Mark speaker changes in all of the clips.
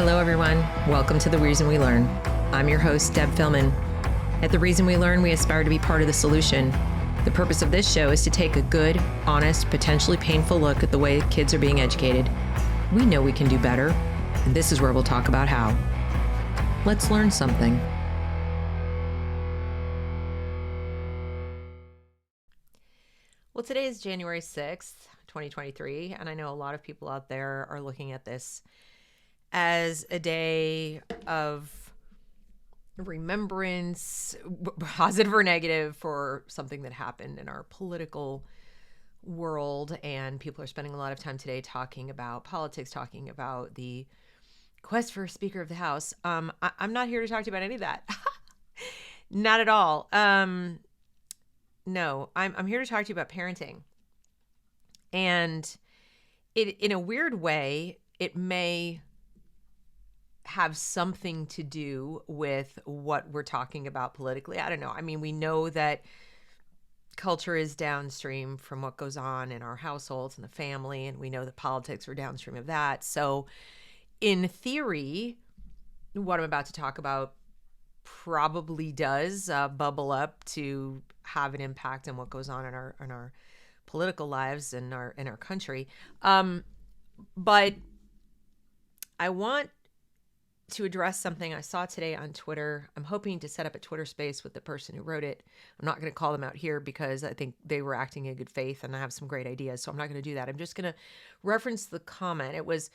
Speaker 1: Hello, everyone. Welcome to The Reason We Learn. I'm your host, Deb Fillman. At The Reason We Learn, we aspire to be part of the solution. The purpose of this show is to take a good, honest, potentially painful look at the way kids are being educated. We know we can do better, and this is where we'll talk about how. Let's learn something. Well, today is January 6th, 2023, and I know a lot of people out there are looking at this as a day of remembrance, positive or negative, for something that happened in our political world. And people are spending a lot of time today talking about politics, talking about the quest for Speaker of the House. I'm not here to talk to you about any of that. Not at all. No, I'm here to talk to you about parenting. And in a weird way, it may have something to do with what we're talking about politically. I don't know. I mean, we know that culture is downstream from what goes on in our households and the family, and we know that politics are downstream of that. So in theory, what I'm about to talk about probably does bubble up to have an impact on what goes on in our political lives and in our country. But I want to address something I saw today on Twitter. I'm hoping to set up a Twitter space with the person who wrote it. I'm not going to call them out here because I think they were acting in good faith and I have some great ideas. So I'm not going to do that. I'm just going to reference the comment. It was,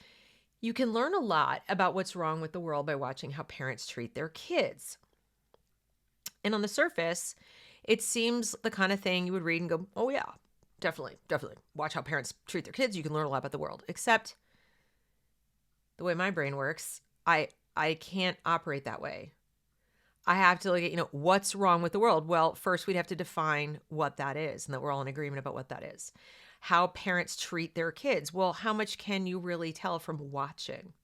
Speaker 1: you can learn a lot about what's wrong with the world by watching how parents treat their kids. And on the surface, it seems the kind of thing you would read and go, oh yeah, definitely. Watch how parents treat their kids. You can learn a lot about the world. Except the way my brain works, I can't operate that way. I have to look at, what's wrong with the world? Well, first we'd have to define what that is and that we're all in agreement about what that is. How parents treat their kids. Well, how much can you really tell from watching?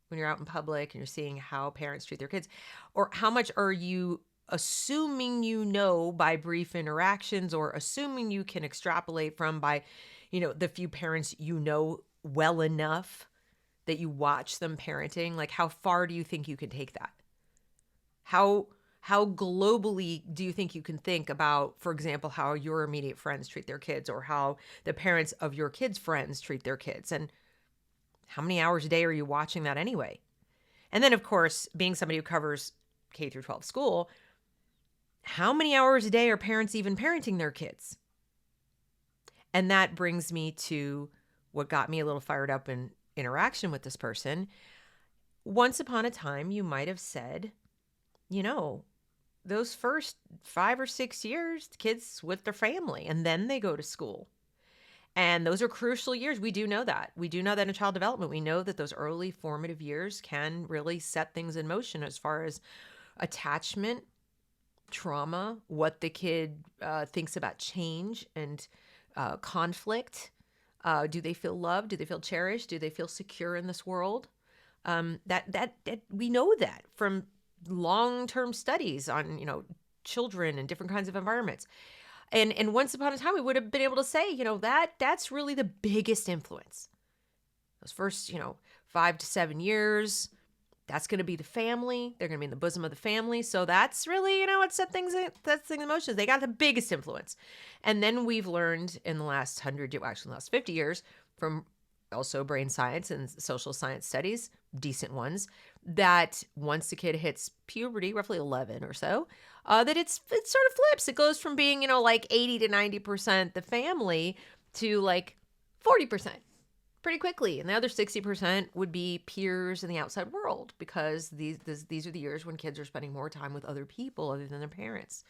Speaker 1: When you're out in public and you're seeing how parents treat their kids, or how much are you assuming by brief interactions, or assuming you can extrapolate from by, the few parents well enough that you watch them parenting? Like, how far do you think you can take that? How globally do you think you can think about, for example, how your immediate friends treat their kids, or how the parents of your kids' friends treat their kids? And how many hours a day are you watching that anyway? And then, of course, being somebody who covers K through 12 school, how many hours a day are parents even parenting their kids? And that brings me to what got me a little fired up in interaction with this person. Once upon a time, you might have said, those first 5 or 6 years, the kids with their family, and then they go to school. And those are crucial years. We do know that. We do know that in child development. We know that those early formative years can really set things in motion as far as attachment, trauma, what the kid thinks about change and conflict. Do they feel loved? Do they feel cherished? Do they feel secure in this world? That we know that from long-term studies on, children and different kinds of environments. And once upon a time, we would have been able to say, that's really the biggest influence. Those first, 5 to 7 years, that's going to be the family. They're going to be in the bosom of the family. So that's really, what sets things in motion. They got the biggest influence. And then we've learned in the last 50 years, from also brain science and social science studies, decent ones, that once the kid hits puberty, roughly 11 or so, that it sort of flips. It goes from being, 80 to 90% the family to 40% pretty quickly. And the other 60% would be peers in the outside world, because these are the years when kids are spending more time with other people other than their parents.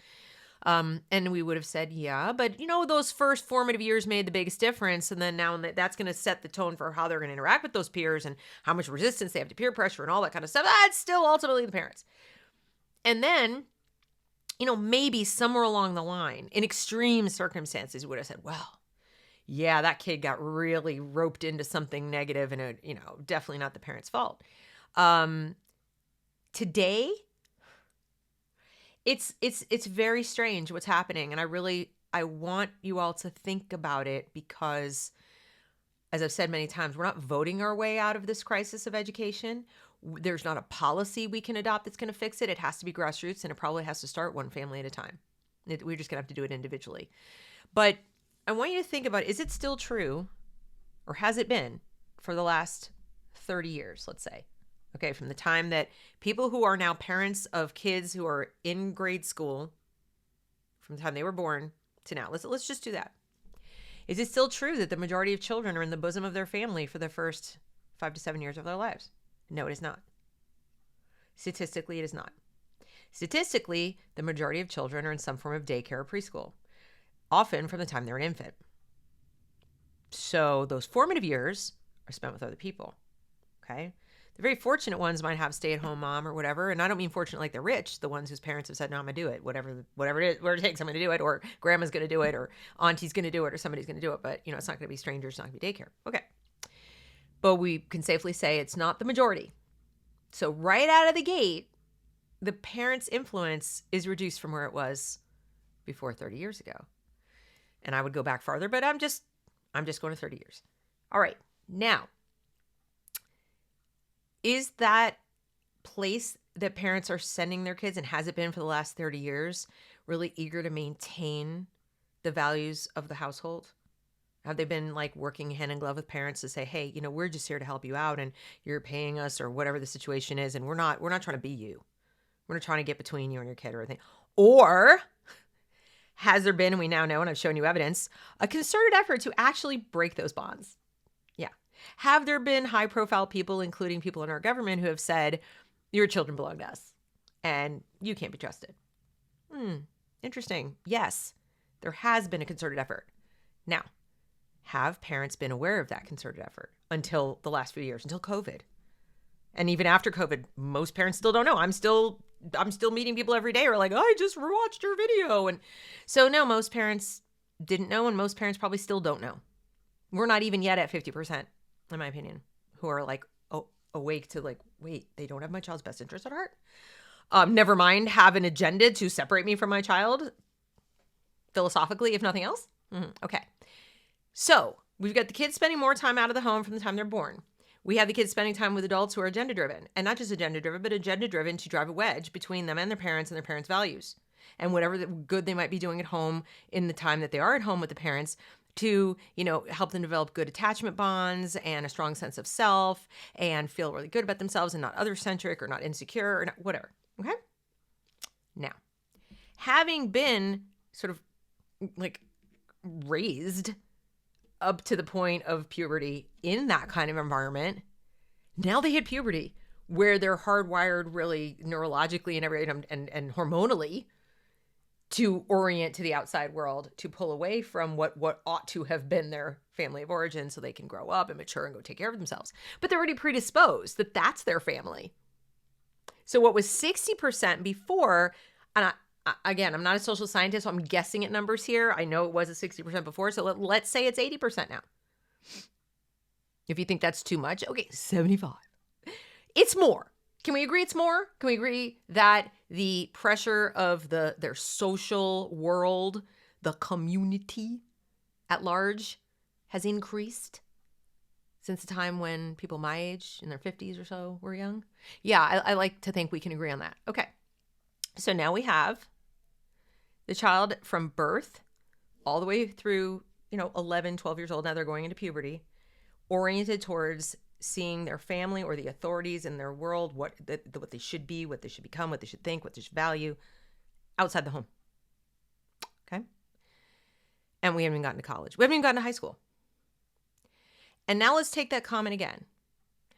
Speaker 1: And we would have said, yeah, but those first formative years made the biggest difference. And then now that's going to set the tone for how they're going to interact with those peers and how much resistance they have to peer pressure and all that kind of stuff. That's still ultimately the parents. And then, maybe somewhere along the line, in extreme circumstances, we would have said, well, yeah, that kid got really roped into something negative and it, definitely not the parents' fault. Today, it's very strange what's happening. And I want you all to think about it, because as I've said many times, we're not voting our way out of this crisis of education. There's not a policy we can adopt that's going to fix it. It has to be grassroots, and it probably has to start one family at a time. We're just going to have to do it individually. But I want you to think about, is it still true, or has it been for the last 30 years, let's say? Okay, from the time that people who are now parents of kids who are in grade school, from the time they were born to now. Let's just do that. Is it still true that the majority of children are in the bosom of their family for the first 5 to 7 years of their lives? No, it is not. Statistically, it is not. Statistically, the majority of children are in some form of daycare or preschool, often from the time they're an infant. So those formative years are spent with other people, okay? The very fortunate ones might have stay-at-home mom or whatever, and I don't mean fortunate like they're rich, the ones whose parents have said, no, I'm going to do it, whatever it is, whatever it takes, I'm going to do it, or grandma's going to do it, or auntie's going to do it, or somebody's going to do it, but, it's not going to be strangers, it's not going to be daycare. Okay. But we can safely say it's not the majority. So right out of the gate, the parents' influence is reduced from where it was before 30 years ago. And I would go back farther, but I'm just going to 30 years. All right. Now, is that place that parents are sending their kids, and has it been for the last 30 years, really eager to maintain the values of the household? Have they been like working hand in glove with parents to say, hey, we're just here to help you out and you're paying us or whatever the situation is, and we're not trying to be you. We're not trying to get between you and your kid or anything. Or has there been, and we now know, and I've shown you evidence, a concerted effort to actually break those bonds? Yeah. Have there been high profile people, including people in our government, who have said, your children belong to us and you can't be trusted? Interesting. Yes, there has been a concerted effort. Now, have parents been aware of that concerted effort until the last few years, until COVID? And even after COVID, most parents still don't know. I'm still meeting people every day who are like, I just rewatched your video. And so no, most parents didn't know, and most parents probably still don't know. We're not even yet at 50%, in my opinion, who are like awake to like, wait, they don't have my child's best interest at heart? Never mind have an agenda to separate me from my child, philosophically, if nothing else. Okay. So we've got the kids spending more time out of the home from the time they're born. We have the kids spending time with adults who are agenda-driven, and not just agenda-driven, but agenda-driven to drive a wedge between them and their parents values, and whatever good they might be doing at home in the time that they are at home with the parents to, help them develop good attachment bonds and a strong sense of self and feel really good about themselves and not other-centric or not insecure or not, whatever. Okay? Now, having been sort of like raised up to the point of puberty in that kind of environment, now they hit puberty where they're hardwired really neurologically and hormonally to orient to the outside world, to pull away from what ought to have been their family of origin so they can grow up and mature and go take care of themselves. But they're already predisposed that that's their family. So what was 60% before, and again, I'm not a social scientist, so I'm guessing at numbers here. I know it was a 60% before, so let's say it's 80% now. If you think that's too much, okay, 75. It's more. Can we agree it's more? Can we agree that the pressure of their social world, the community at large, has increased since the time when people my age, in their 50s or so, were young? Yeah, I like to think we can agree on that. Okay, so now we have the child from birth all the way through, 11, 12 years old, now they're going into puberty, oriented towards seeing their family or the authorities in their world, what they should be, what they should become, what they should think, what they should value outside the home. Okay? And we haven't even gotten to college. We haven't even gotten to high school. And now let's take that comment again.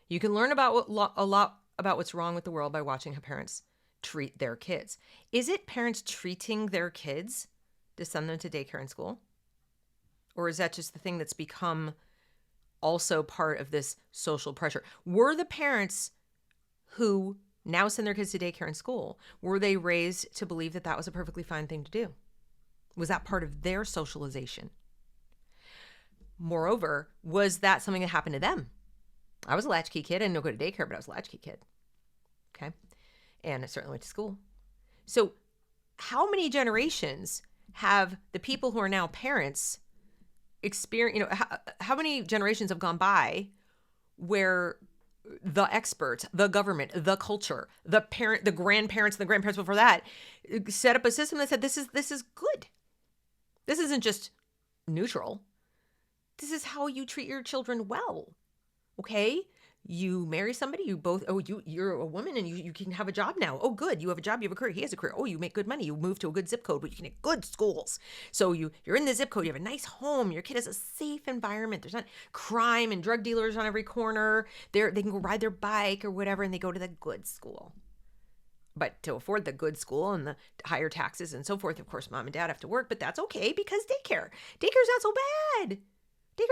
Speaker 1: You can learn about a lot about what's wrong with the world by watching how parents treat their kids. Is it parents treating their kids to send them to daycare and school? Or is that just the thing that's become also part of this social pressure? Were the parents who now send their kids to daycare and school, were they raised to believe that that was a perfectly fine thing to do? Was that part of their socialization? Moreover, was that something that happened to them? I was a latchkey kid. I didn't go to daycare, but I was a latchkey kid. Okay. And I certainly went to school. So how many generations have the people who are now parents experience, how many generations have gone by where the experts, the government, the culture, the grandparents, and the grandparents before that set up a system that said, this is good. This isn't just neutral. This is how you treat your children well. Okay? You marry somebody, you're a woman and you can have a job now. Oh, good. You have a job, you have a career. He has a career. Oh, you make good money. You move to a good zip code, but you can get good schools. So you're in the zip code, you have a nice home. Your kid has a safe environment. There's not crime and drug dealers on every corner. They can go ride their bike or whatever, and they go to the good school. But to afford the good school and the higher taxes and so forth, of course, mom and dad have to work, but that's okay because daycare's not so bad. They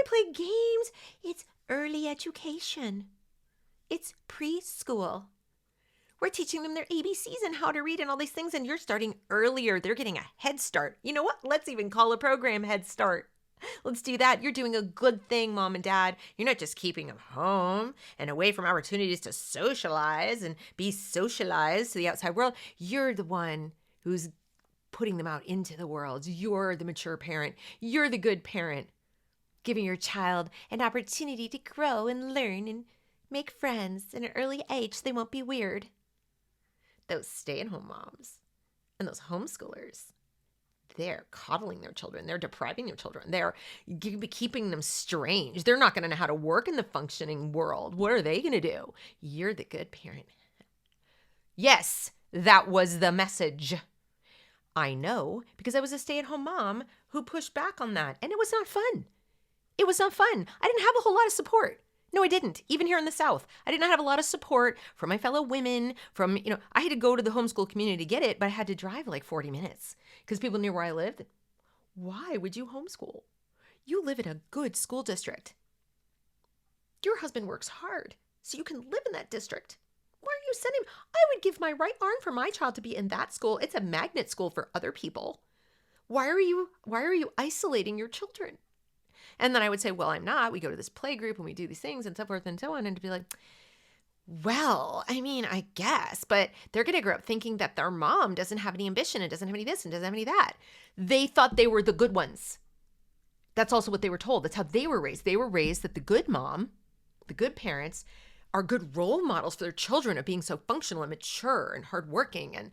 Speaker 1: play games. It's early education. It's preschool. We're teaching them their ABCs and how to read and all these things, and you're starting earlier. They're getting a head start. You know what? Let's even call a program Head Start. Let's do that. You're doing a good thing, mom and dad. You're not just keeping them home and away from opportunities to socialize and be socialized to the outside world. You're the one who's putting them out into the world. You're the mature parent. You're the good parent, giving your child an opportunity to grow and learn and make friends at an early age so they won't be weird. Those stay-at-home moms and those homeschoolers, they're coddling their children. They're depriving their children. They're keeping them strange. They're not going to know how to work in the functioning world. What are they going to do? You're the good parent. Yes, that was the message. I know, because I was a stay-at-home mom who pushed back on that, and it was not fun. It was not fun. I didn't have a whole lot of support. No, I didn't. Even here in the South, I did not have a lot of support from my fellow women, I had to go to the homeschool community to get it, but I had to drive like 40 minutes because people knew where I lived. Why would you homeschool? You live in a good school district. Your husband works hard, so you can live in that district. Why are you sending him? I would give my right arm for my child to be in that school. It's a magnet school for other people. Why are you isolating your children? And then I would say, well, I'm not. We go to this play group and we do these things and so forth and so on. And to be like, well, I mean, I guess, but they're going to grow up thinking that their mom doesn't have any ambition and doesn't have any this and doesn't have any that. They thought they were the good ones. That's also what they were told. That's how they were raised. They were raised that the good mom, the good parents, are good role models for their children of being so functional and mature and hardworking and,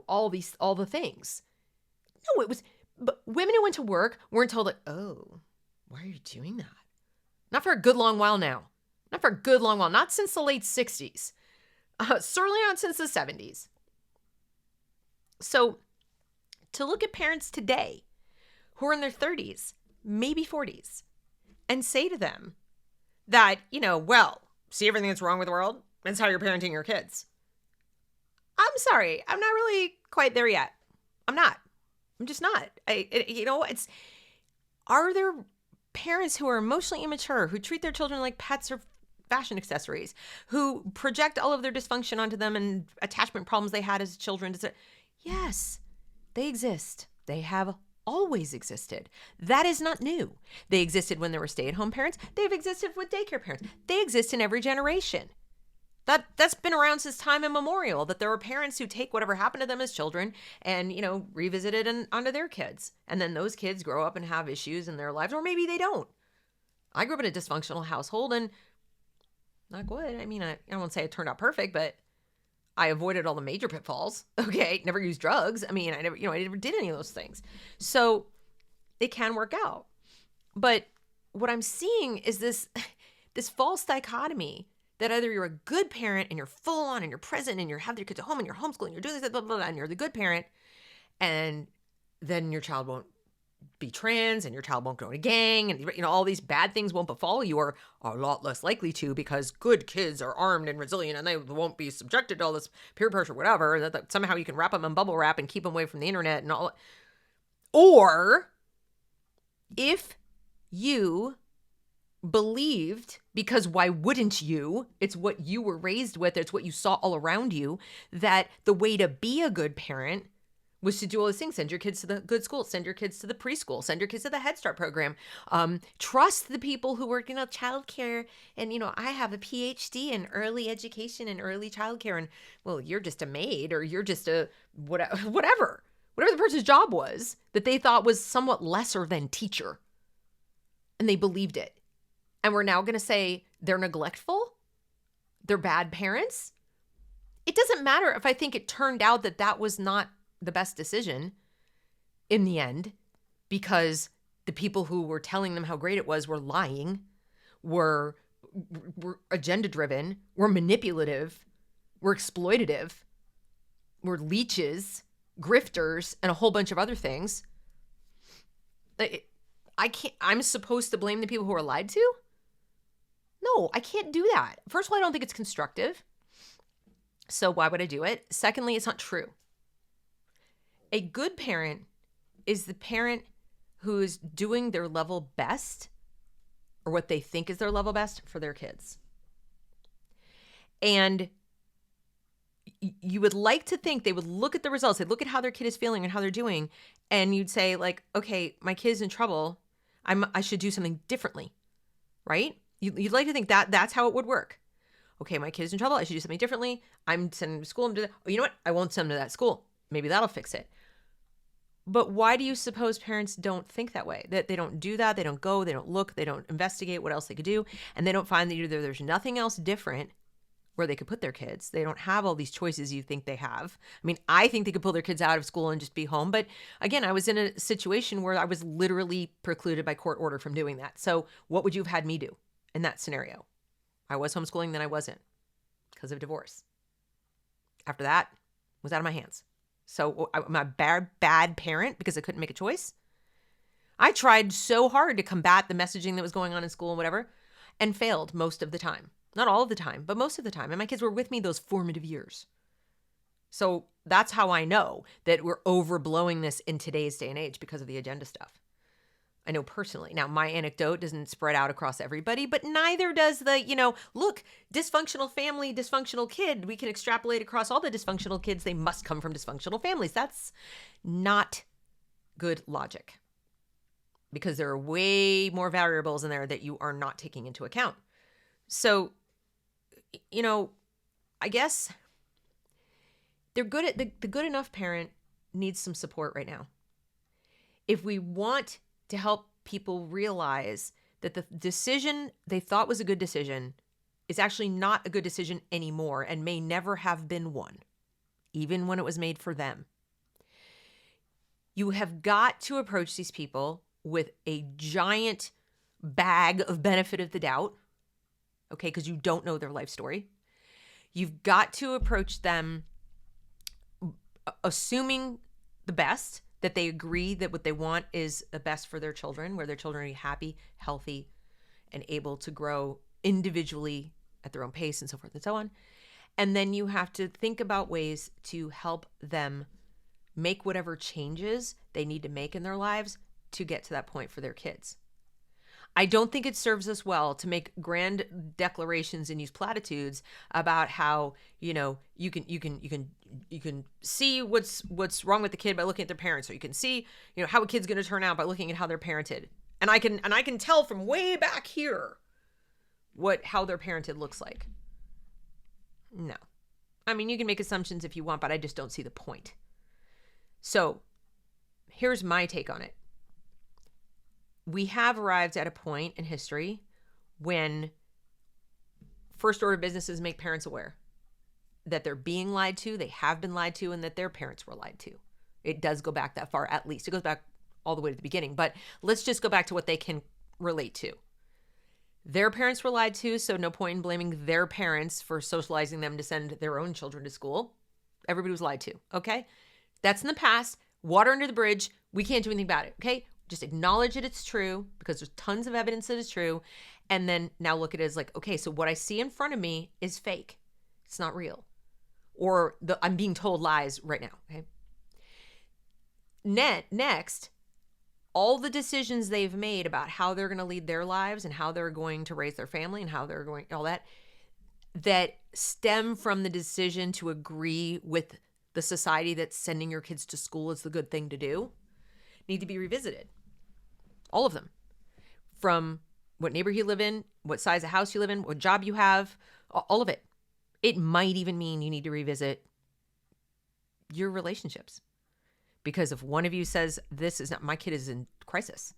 Speaker 1: all the things. No, but women who went to work weren't told like, oh, why are you doing that? Not for a good long while now. Not for a good long while. Not since the late 60s. Certainly not since the 70s. So to look at parents today who are in their 30s, maybe 40s, and say to them that, well, see everything that's wrong with the world? That's how you're parenting your kids. I'm sorry. I'm not really quite there yet. I'm not. I'm just not. Are there parents who are emotionally immature, who treat their children like pets or fashion accessories, who project all of their dysfunction onto them and attachment problems they had as children? Yes, they exist. They have always existed. That is not new. They existed when there were stay-at-home parents. They've existed with daycare parents. They exist in every generation. That's been around since time immemorial, that there are parents who take whatever happened to them as children and, revisit it onto their kids. And then those kids grow up and have issues in their lives, or maybe they don't. I grew up in a dysfunctional household and not good. I mean, I won't say it turned out perfect, but I avoided all the major pitfalls. Okay. Never used drugs. I mean, I never did any of those things. So it can work out. But what I'm seeing is this false dichotomy that either you're a good parent and you're full on and you're present and you have your kids at home and you're homeschooling, you're doing this, blah, blah, blah, and you're the good parent, and then your child won't be trans and your child won't go in a gang and all these bad things won't befall you, or are a lot less likely to, because good kids are armed and resilient and they won't be subjected to all this peer pressure, whatever, that somehow you can wrap them in bubble wrap and keep them away from the internet and all. Or if you believed, because why wouldn't you? It's what you were raised with. It's what you saw all around you, that the way to be a good parent was to do all these things. Send your kids to the good school, send your kids to the preschool, send your kids to the Head Start program. Trust the people who work in childcare. And, I have a PhD in early education and early childcare. And, well, you're just a maid, or you're just a whatever the person's job was that they thought was somewhat lesser than teacher. and they believed it. And we're now going to say they're neglectful? They're bad parents? It doesn't matter if I think it turned out that that was not the best decision in the end, because the people who were telling them how great it was were lying, were agenda driven, were manipulative, were exploitative, were leeches, grifters, and a whole bunch of other things. I'm supposed to blame the people who are lied to? No, I can't do that. First of all, I don't think it's constructive. So why would I do it? Secondly, it's not true. A good parent is the parent who is doing their level best, or what they think is their level best, for their kids. And you would like to think they would look at the results, they'd look at how their kid is feeling and how they're doing, and you'd say, like, okay, my kid's in trouble. I should do something differently, right? You'd like to think that that's how it would work. Okay, my kid's in trouble. I should do something differently. I'm sending him to school. Oh, you know what? I won't send him to that school. Maybe that'll fix it. But why do you suppose parents don't think that way? That they don't do that, they don't go, they don't look, they don't investigate what else they could do, and they don't find that either there's nothing else different where they could put their kids. They don't have all these choices you think they have. I mean, I think they could pull their kids out of school and just be home. But again, I was in a situation where I was literally precluded by court order from doing that. So what would you have had me do in that scenario? I was homeschooling, then I wasn't, because of divorce. After that, it was out of my hands. So I'm a bad parent because I couldn't make a choice. I tried so hard to combat the messaging that was going on in school and whatever, and failed most of the time. Not all of the time, but most of the time. And my kids were with me those formative years. So that's how I know that we're overblowing this in today's day and age because of the agenda stuff. I know personally. Now, my anecdote doesn't spread out across everybody, but neither does the, look, dysfunctional family, dysfunctional kid. We can extrapolate across all the dysfunctional kids. They must come from dysfunctional families. That's not good logic, because there are way more variables in there that you are not taking into account. So, I guess they're good at the good enough parent needs some support right now. If we want to help people realize that the decision they thought was a good decision is actually not a good decision anymore and may never have been one, even when it was made for them. You have got to approach these people with a giant bag of benefit of the doubt, okay, because you don't know their life story. You've got to approach them assuming the best, that they agree that what they want is the best for their children, where their children are happy, healthy, and able to grow individually at their own pace and so forth and so on. And then you have to think about ways to help them make whatever changes they need to make in their lives to get to that point for their kids. I don't think it serves us well to make grand declarations and use platitudes about how, you can see what's wrong with the kid by looking at their parents, or you can see, how a kid's going to turn out by looking at how they're parented. And I can tell from way back here how their parented looks like. No. I mean, you can make assumptions if you want, but I just don't see the point. So, here's my take on it. We have arrived at a point in history when first order businesses make parents aware that they're being lied to, they have been lied to, and that their parents were lied to. It does go back that far, at least. It goes back all the way to the beginning, but let's just go back to what they can relate to. Their parents were lied to, so no point in blaming their parents for socializing them to send their own children to school. Everybody was lied to, okay? That's in the past. Water under the bridge. We can't do anything about it, okay? Just acknowledge that it's true, because there's tons of evidence that it's true. And then now look at it as like, okay, so what I see in front of me is fake. It's not real. Or I'm being told lies right now, okay? Next, all the decisions they've made about how they're going to lead their lives and how they're going to raise their family and how they're going, all that stem from the decision to agree with the society that sending your kids to school is the good thing to do, need to be revisited. All of them. From what neighborhood you live in, what size of house you live in, what job you have, all of it. It might even mean you need to revisit your relationships. Because if one of you says, this is not, my kid is in crisis,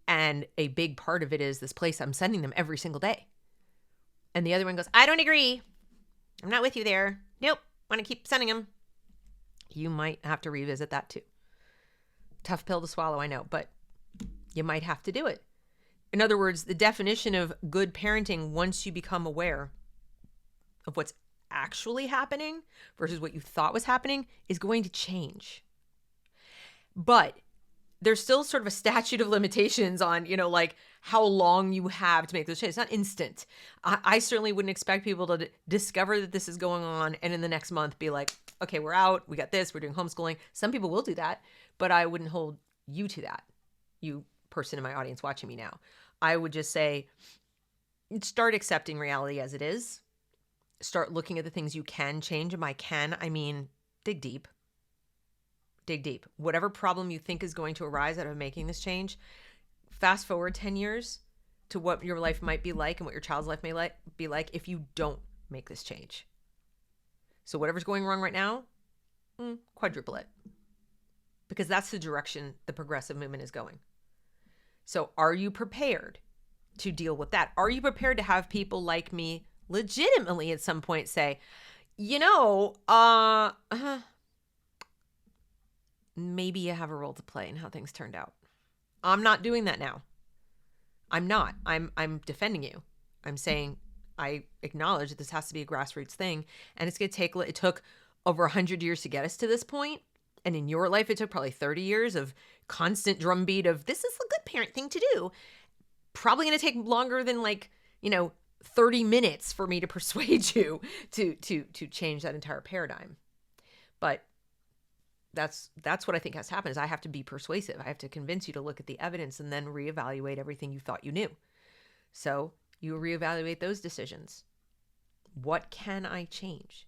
Speaker 1: And a big part of it is this place I'm sending them every single day. And the other one goes, I don't agree. I'm not with you there. Nope. Want to keep sending them. You might have to revisit that too. Tough pill to swallow, I know, but you might have to do it. In other words, the definition of good parenting, once you become aware of what's actually happening versus what you thought was happening, is going to change. But there's still sort of a statute of limitations on, like how long you have to make those changes. It's not instant. I certainly wouldn't expect people to discover that this is going on and in the next month be like, okay, we're out. We got this. We're doing homeschooling. Some people will do that, but I wouldn't hold you to that. You person in my audience watching me now. I would just say, start accepting reality as it is. Start looking at the things you can change. And by can, I mean, dig deep. Dig deep. Whatever problem you think is going to arise out of making this change, fast forward 10 years to what your life might be like and what your child's life may be like if you don't make this change. So whatever's going wrong right now, quadruple it. Because that's the direction the progressive movement is going. So are you prepared to deal with that? Are you prepared to have people like me legitimately at some point say, maybe you have a role to play in how things turned out. I'm not doing that now. I'm not. I'm defending you. I'm saying I acknowledge that this has to be a grassroots thing, and it's going to take, it took over 100 years to get us to this point. And in your life, it took probably 30 years of constant drumbeat of this is the good parent thing to do. Probably going to take longer than 30 minutes for me to persuade you to change that entire paradigm. But that's what I think has to happen is I have to be persuasive. I have to convince you to look at the evidence and then reevaluate everything you thought you knew. So you reevaluate those decisions. What can I change?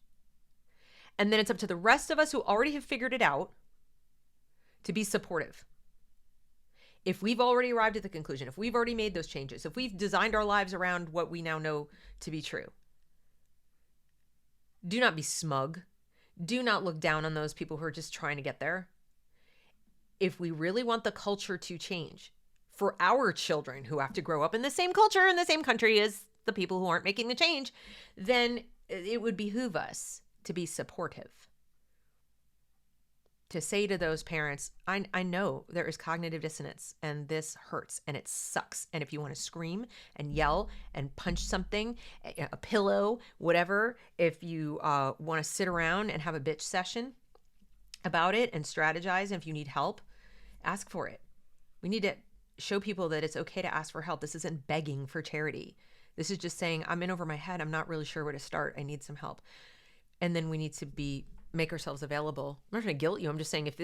Speaker 1: And then it's up to the rest of us who already have figured it out to be supportive. If we've already arrived at the conclusion, if we've already made those changes, if we've designed our lives around what we now know to be true, do not be smug. Do not look down on those people who are just trying to get there. If we really want the culture to change for our children who have to grow up in the same culture in the same country as the people who aren't making the change, then it would behoove us to be supportive. To say to those parents, I know there is cognitive dissonance and this hurts and it sucks. And if you want to scream and yell and punch something, a pillow, whatever, if you want to sit around and have a bitch session about it and strategize, and if you need help, ask for it. We need to show people that it's okay to ask for help. This isn't begging for charity. This is just saying, I'm in over my head. I'm not really sure where to start. I need some help. And then we need to make ourselves available. I'm not trying to guilt you. I'm just saying if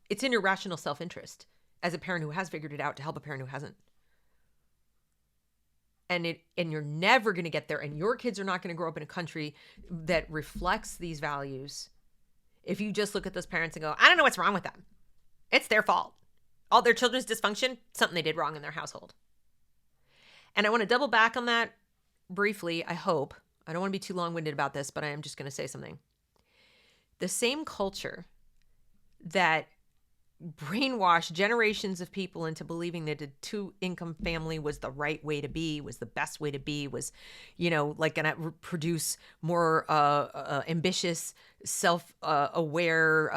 Speaker 1: it's in your rational self-interest as a parent who has figured it out to help a parent who hasn't. And you're never going to get there, and your kids are not going to grow up in a country that reflects these values if you just look at those parents and go, I don't know what's wrong with them. It's their fault. All their children's dysfunction, something they did wrong in their household. And I want to double back on that briefly, I hope. I don't want to be too long-winded about this, but I am just going to say something. The same culture that brainwashed generations of people into believing that a two-income family was the right way to be, was the best way to be, was, going to produce more ambitious, self-aware,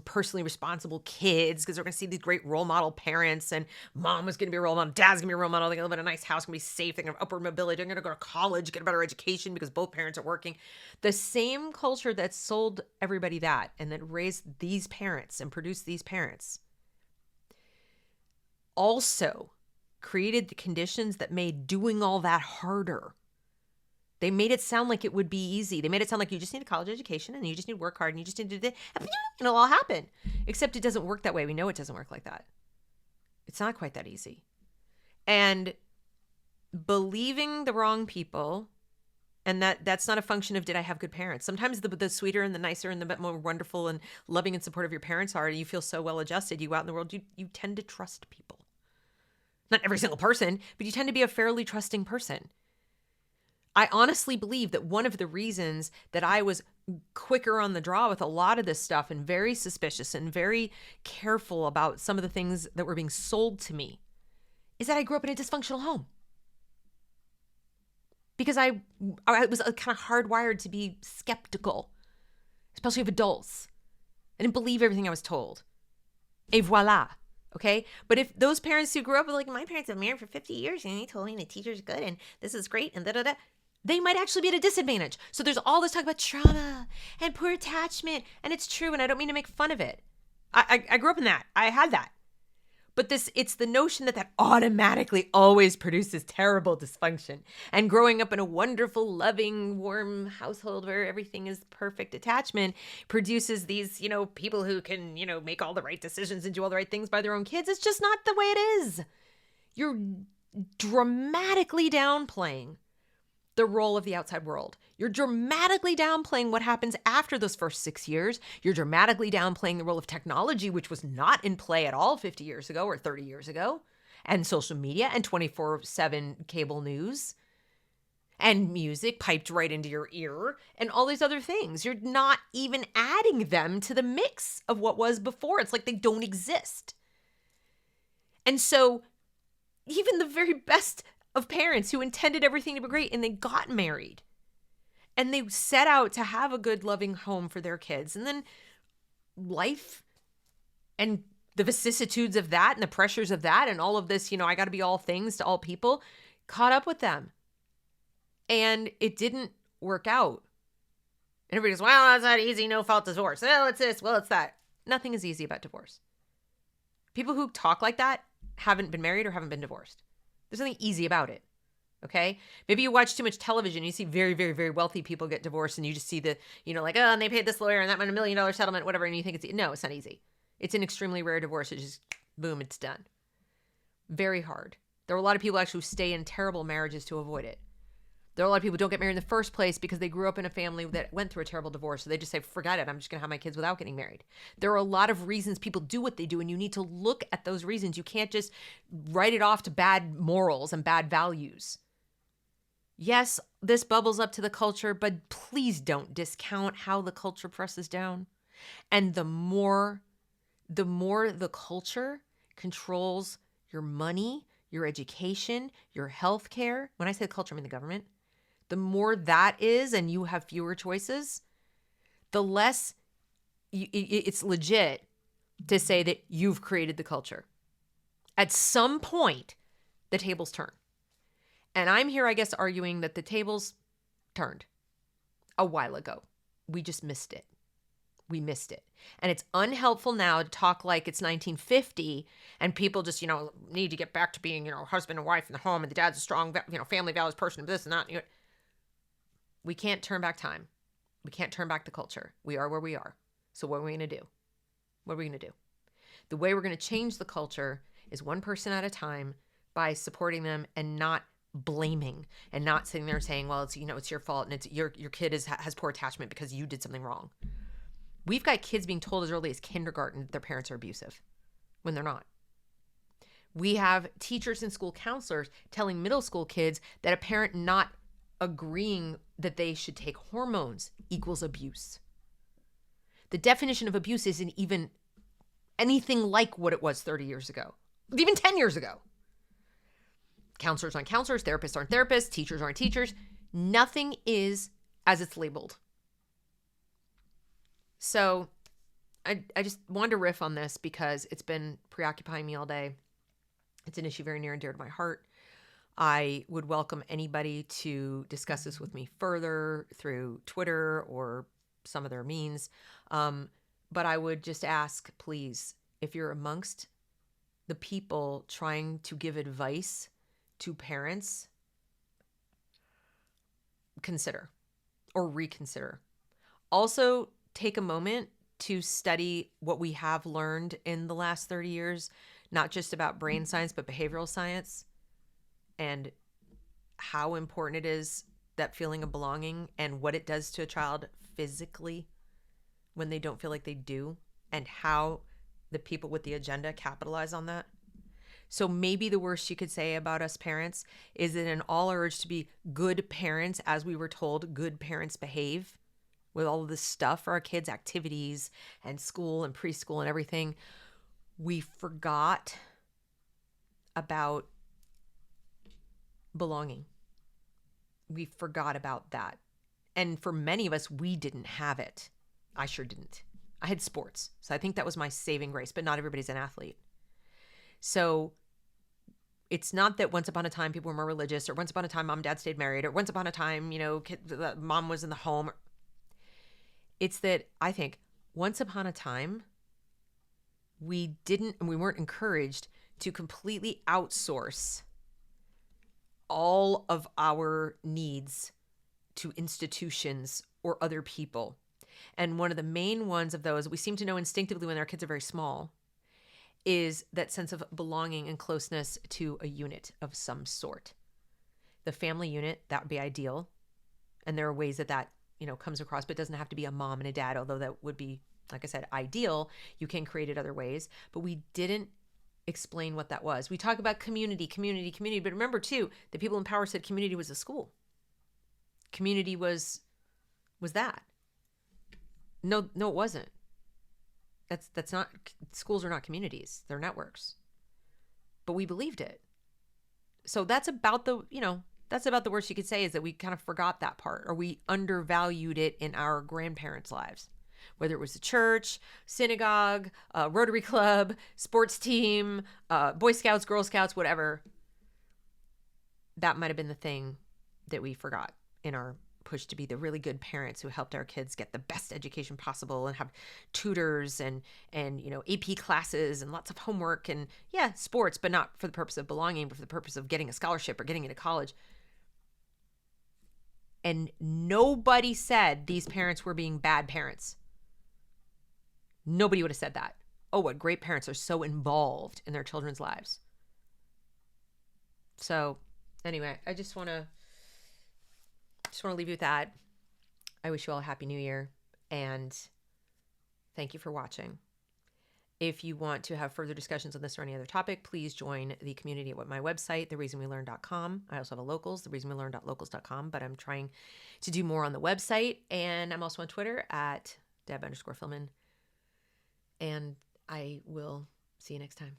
Speaker 1: personally responsible kids because they're going to see these great role model parents, and mom was going to be a role model, dad's going to be a role model, they're going to live in a nice house, going to be safe, they're going to have upward mobility, they're going to go to college, get a better education because both parents are working. The same culture that sold everybody that and that raised these parents and produced these parents also created the conditions that made doing all that harder. They made it sound like it would be easy. They made it sound like you just need a college education and you just need to work hard and you just need to do that and it'll all happen. Except it doesn't work that way. We know it doesn't work like that. It's not quite that easy. And believing the wrong people, and that's not a function of did I have good parents. Sometimes the sweeter and the nicer and the more wonderful and loving and supportive your parents are, and you feel so well adjusted, you go out in the world, you tend to trust people. Not every single person, but you tend to be a fairly trusting person. I honestly believe that one of the reasons that I was quicker on the draw with a lot of this stuff and very suspicious and very careful about some of the things that were being sold to me is that I grew up in a dysfunctional home. Because I was kind of hardwired to be skeptical, especially of adults. I didn't believe everything I was told. Et voila. Okay? But if those parents who grew up with, like, my parents have been married for 50 years and they told me the teacher's good and this is great and da-da-da, they might actually be at a disadvantage. So there's all this talk about trauma and poor attachment, and it's true, and I don't mean to make fun of it. I grew up in that. I had that. But it's the notion that automatically always produces terrible dysfunction. And growing up in a wonderful, loving, warm household where everything is perfect attachment produces these, people who can, make all the right decisions and do all the right things by their own kids. It's just not the way it is. You're dramatically downplaying the role of the outside world. You're dramatically downplaying what happens after those first 6 years. You're dramatically downplaying the role of technology, which was not in play at all 50 years ago or 30 years ago, and social media and 24/7 cable news and music piped right into your ear and all these other things. You're not even adding them to the mix of what was before. It's like they don't exist. And so even the very best of parents who intended everything to be great and they got married and they set out to have a good, loving home for their kids. And then life and the vicissitudes of that and the pressures of that and all of this, I got to be all things to all people, caught up with them. And it didn't work out. And everybody goes, well, that's not easy, no fault divorce. Well, it's this, well, it's that. Nothing is easy about divorce. People who talk like that haven't been married or haven't been divorced. There's nothing easy about it, okay? Maybe you watch too much television. You see very, very, very wealthy people get divorced and you just see the, and they paid this lawyer and that went $1 million settlement, whatever, and you think no, it's not easy. It's an extremely rare divorce. It's just, boom, it's done. Very hard. There are a lot of people actually who stay in terrible marriages to avoid it. There are a lot of people who don't get married in the first place because they grew up in a family that went through a terrible divorce. So they just say, forget it. I'm just going to have my kids without getting married. There are a lot of reasons people do what they do, and you need to look at those reasons. You can't just write it off to bad morals and bad values. Yes, this bubbles up to the culture, but please don't discount how the culture presses down. And the more the culture controls your money, your education, your health care. When I say the culture, I mean the government. The more that is, and you have fewer choices, the less it's legit to say that you've created the culture. At some point, the tables turn. And I'm here, I guess, arguing that the tables turned a while ago. We just missed it. We missed it. And it's unhelpful now to talk like it's 1950 and people just, need to get back to being, husband and wife in the home and the dad's a strong, family values person and this and that. We can't turn back time. We can't turn back the culture. We are where we are. So what are we going to do? What are we going to do? The way we're going to change the culture is one person at a time by supporting them and not blaming and not sitting there saying, well, it's your fault and it's your kid has poor attachment because you did something wrong. We've got kids being told as early as kindergarten that their parents are abusive when they're not. We have teachers and school counselors telling middle school kids that a parent not agreeing that they should take hormones equals abuse. The definition of abuse isn't even anything like what it was 30 years ago, even 10 years ago. Counselors aren't counselors, therapists aren't therapists, teachers aren't teachers. Nothing is as it's labeled. So I just wanted to riff on this because it's been preoccupying me all day. It's an issue very near and dear to my heart. I would welcome anybody to discuss this with me further through Twitter or some other means. But I would just ask, please, if you're amongst the people trying to give advice to parents, consider or reconsider. Also, take a moment to study what we have learned in the last 30 years, not just about brain science, but behavioral science, and how important it is, that feeling of belonging and what it does to a child physically when they don't feel like they do, and how the people with the agenda capitalize on that. So maybe the worst you could say about us parents is that in all urge to be good parents, as we were told good parents behave, with all of this stuff for our kids, activities and school and preschool and everything, we forgot about belonging. We forgot about that. And for many of us, we didn't have it. I sure didn't. I had sports. So I think that was my saving grace, but not everybody's an athlete. So it's not that once upon a time people were more religious, or once upon a time mom and dad stayed married, or once upon a time, mom was in the home. It's that I think once upon a time, we weren't encouraged to completely outsource all of our needs to institutions or other people. And one of the main ones of those we seem to know instinctively when our kids are very small is that sense of belonging and closeness to a unit of some sort. The family unit, that would be ideal. And there are ways that comes across, but it doesn't have to be a mom and a dad, although that would be, like I said, ideal. You can create it other ways, but we didn't explain what that was. We talk about community, but remember too, the people in power said community was a school. Community was that. No, it wasn't. That's not, schools are not communities, they're networks. But we believed it. So that's about the worst you could say, is that we kind of forgot that part, or we undervalued it in our grandparents' lives. Whether it was a church, synagogue, Rotary Club, sports team, Boy Scouts, Girl Scouts, whatever. That might have been the thing that we forgot in our push to be the really good parents who helped our kids get the best education possible and have tutors and AP classes and lots of homework and sports, but not for the purpose of belonging, but for the purpose of getting a scholarship or getting into college. And nobody said these parents were being bad parents. Nobody would have said that. Oh, what great parents are so involved in their children's lives. So anyway, I just want to leave you with that. I wish you all a happy new year, and thank you for watching. If you want to have further discussions on this or any other topic, please join the community at my website, thereasonwelearn.com. I also have a locals, thereasonwelearn.locals.com, but I'm trying to do more on the website. And I'm also on Twitter at Deb_Fillman. And I will see you next time.